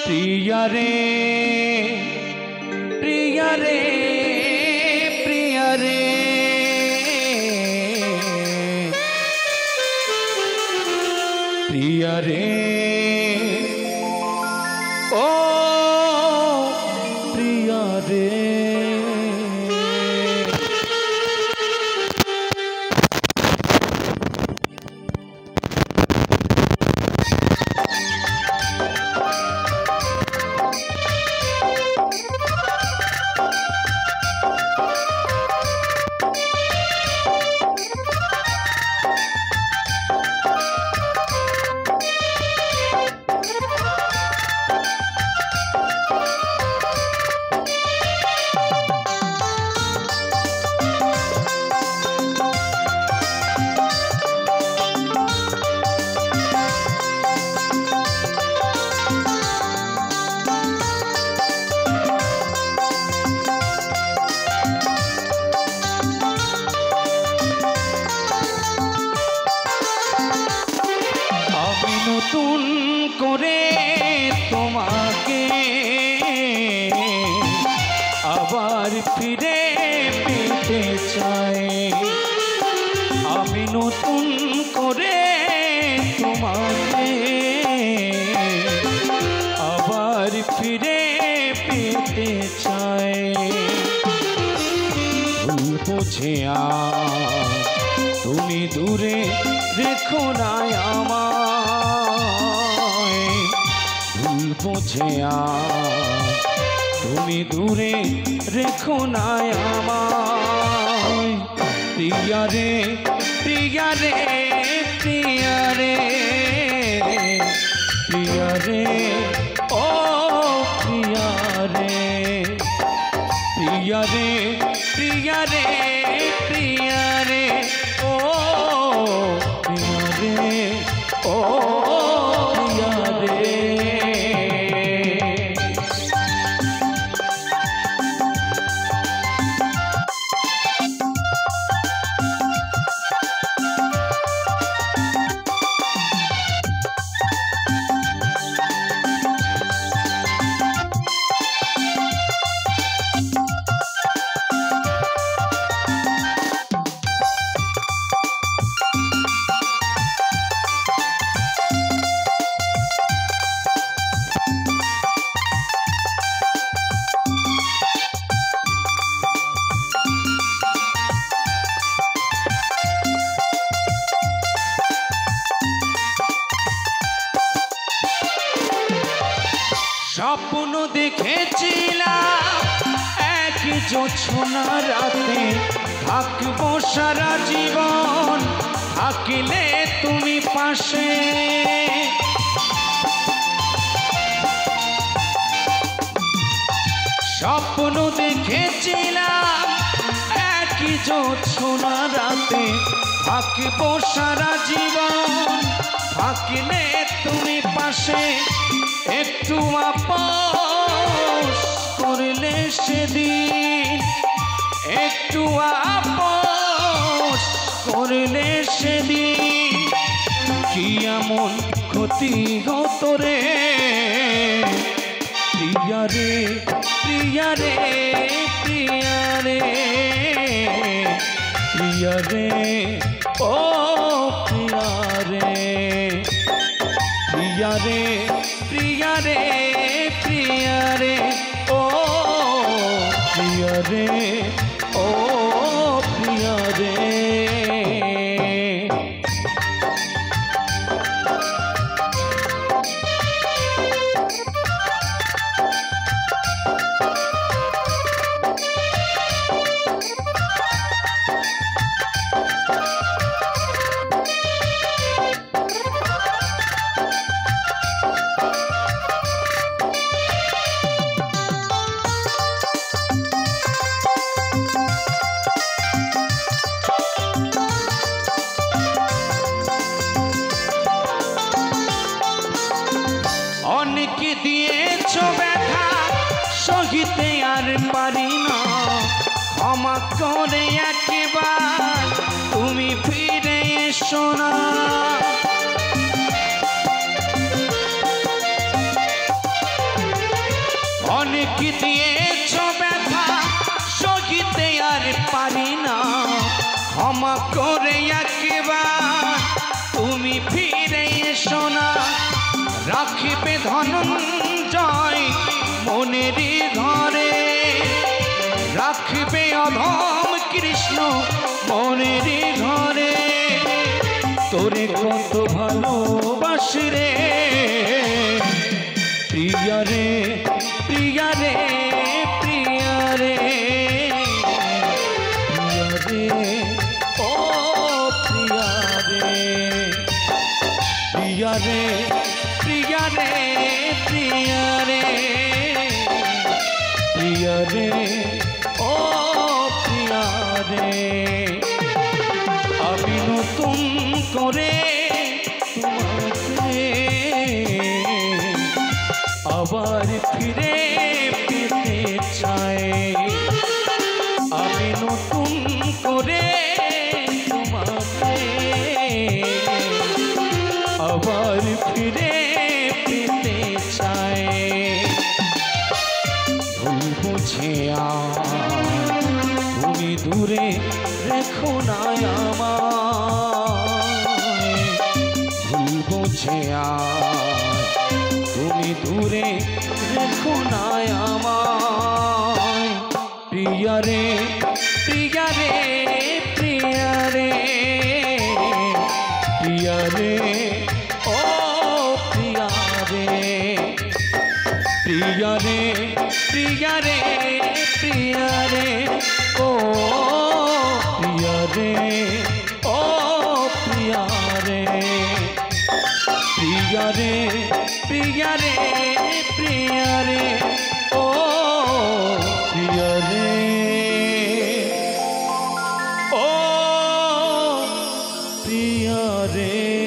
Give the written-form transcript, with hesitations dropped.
प्रिया रे प्रिया रे प्रिया रे प्रिया रे ओ प्रिया रे নতুন করে তোমাকে আবার ফিরে পেতে চাই আমি নতুন করে তোমাকে আবার ফিরে পেতে চাই ভুল বুঝে তুমি দূরে রেখো না আমায় ভুল বুঝে তুমি দূরে রেখো না আমায় প্রিয়া রে প্রিয়া রে প্রিয়া রে প্রিয়া রে ও প্রিয়া রে प्रिया रे प्रिया रे प्रिया रे ओ प्रिया रे ओ प्रिया रे স্বপ্ন দেখেছিলাম এক জোছনা রাতে থাকবো সারা জীবন থাকলে তুমি পাশে স্বপ্ন দেখেছিলাম এক জোছনা রাতে থাকবো সারা জীবন থাকলে তুমি পাশে একটু আপোষ করলে সেদিন একটু আপোষ করলে সেদিন কি এমন ক্ষতি হতো রে প্রিয়া রে প্রিয়া রে প্রিয়া রে প্রিয়া রে ও প্রিয়া রে प्रिया रे प्रिया रे प्रिया रे ओ प्रिया रे ओ प्रिया रे অনেকে দিয়েছো ব্যথা সহিতে আর পারি না ক্ষমা করে একবার তুমি ফিরে এসো না অনেক দিয়েছ ব্যথা সহিতে আর পারি না, ক্ষমা করে একবার তুমি ফিরে এসো না। রাখিবে ধনঞ্জয় মনের ঘরে, রাখবে অধম কৃষ্ণ মনের ঘরে। তোরে কত ভালোবাসি রে প্রিয়া রে, প্রিয়া রে, প্রিয়া রে, প্রিয়া রে, ও প্রিয়া রে, প্রিয়া রে, প্রিয়া রে, প্রিয়া রে, প্রিয়া রে, ও প্রিয়া রে। আমি নতুন করে তোমাকে আবার ফিরে পেতে চাই, আমি নতুন করে তোমাকে আবার ফিরে পেতে চাই। ভুল বুঝে তুমি দূরে রেখো না আমায়, ভুল বুঝে তুমি দূরে রেখো না আমায়। প্রিয়া রে, প্রিয়া রে, প্রিয়া রে, প্রিয়া রে, ও প্রিয়া রে, প্রিয়া রে, প্রিয়া রে, প্রিয়া রে, ও প্রিয়া রে, ও প্রিয়া রে, প্রিয়া রে, প্রিয়া রে, প্রিয়া রে, ও প্রিয়া রে, ও প্রিয়া রে।